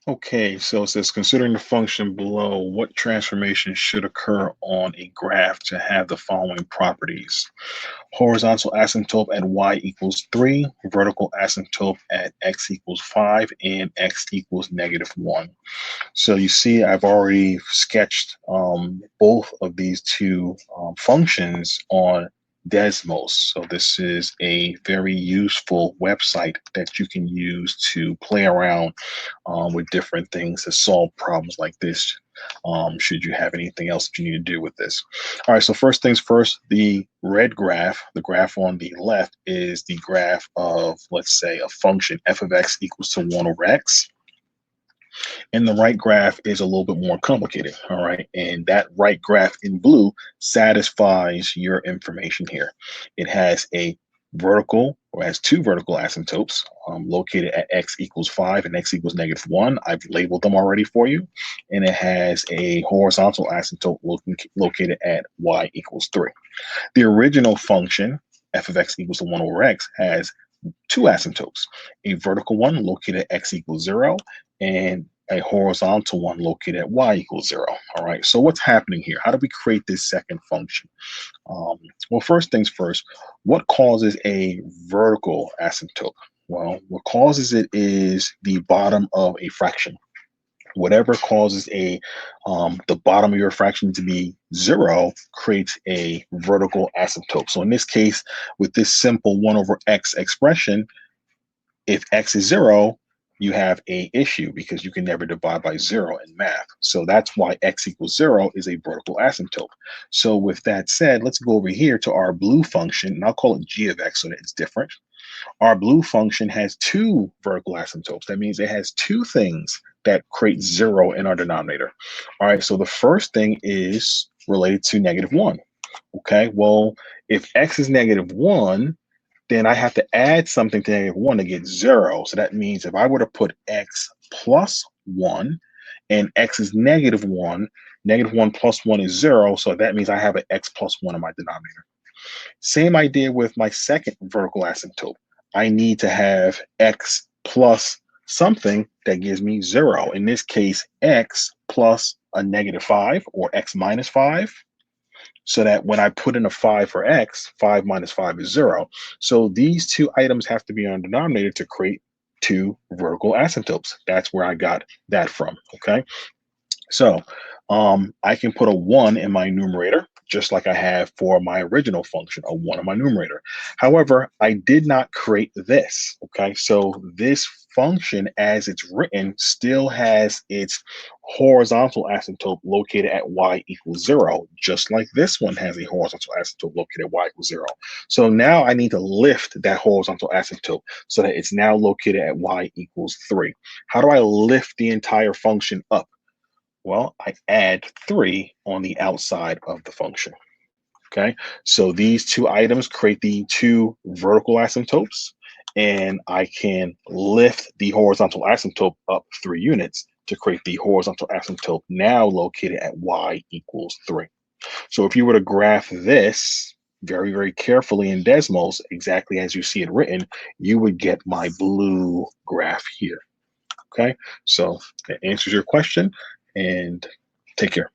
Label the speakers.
Speaker 1: Okay, so it says considering the function below, what transformation should occur on a graph to have the following properties? Horizontal asymptote at y equals 3, vertical asymptote at x equals 5, and x equals -1. So you see, I've already sketched both of these two functions on Desmos. So this is a very useful website that you can use to play around with different things to solve problems like this. Should you have anything else that you need to do with this? All right, so first things first, the red graph, the graph on the left is the graph of, let's say, a function f of x equals to 1 over x. And the right graph is a little bit more complicated. All right. And that right graph in blue satisfies your information here. It has a vertical or has two vertical asymptotes located at x equals 5 and x equals -1. I've labeled them already for you. And it has a horizontal asymptote located at y equals 3. The original function, f of x equals to 1 over x, has two asymptotes, a vertical one located at x equals 0 and a horizontal one located at y equals 0. All right, so what's happening here? How do we create this second function? Well, first things first, what causes a vertical asymptote? Well, what causes it is the bottom of a fraction. Whatever causes the bottom of your fraction to be 0 creates a vertical asymptote. So in this case, with this simple 1 over x expression, if x is 0, you have a issue because you can never divide by 0 in math. So that's why x equals 0 is a vertical asymptote. So with that said, let's go over here to our blue function, and I'll call it g of x so that it's different. Our blue function has two vertical asymptotes. That means it has two things that create 0 in our denominator. All right, so the first thing is related to -1. Okay, well, if x is -1, then I have to add something to -1 to get 0. So that means if I were to put x plus 1 and x is -1, -1 plus 1 is 0. So that means I have an x plus 1 in my denominator. Same idea with my second vertical asymptote. I need to have x plus something that gives me 0. In this case, x plus a -5 or x minus 5, so that when I put in a 5 for x, 5 minus 5 is 0. So these two items have to be on denominator to create two vertical asymptotes. That's where I got that from. Okay. So I can put a 1 in my numerator, just like I have for my original function, a 1 in my numerator. However, I did not create this. Okay, so this function as it's written still has its horizontal asymptote located at y equals 0, just like this one has a horizontal asymptote located at y equals 0. So now I need to lift that horizontal asymptote so that it's now located at y equals 3. How do I lift the entire function up? Well, I add 3 on the outside of the function. Okay, so these two items create the two vertical asymptotes, and I can lift the horizontal asymptote up 3 units to create the horizontal asymptote now located at y equals 3. So if you were to graph this very, very carefully in Desmos, exactly as you see it written, you would get my blue graph here. Okay, so that answers your question, and take care.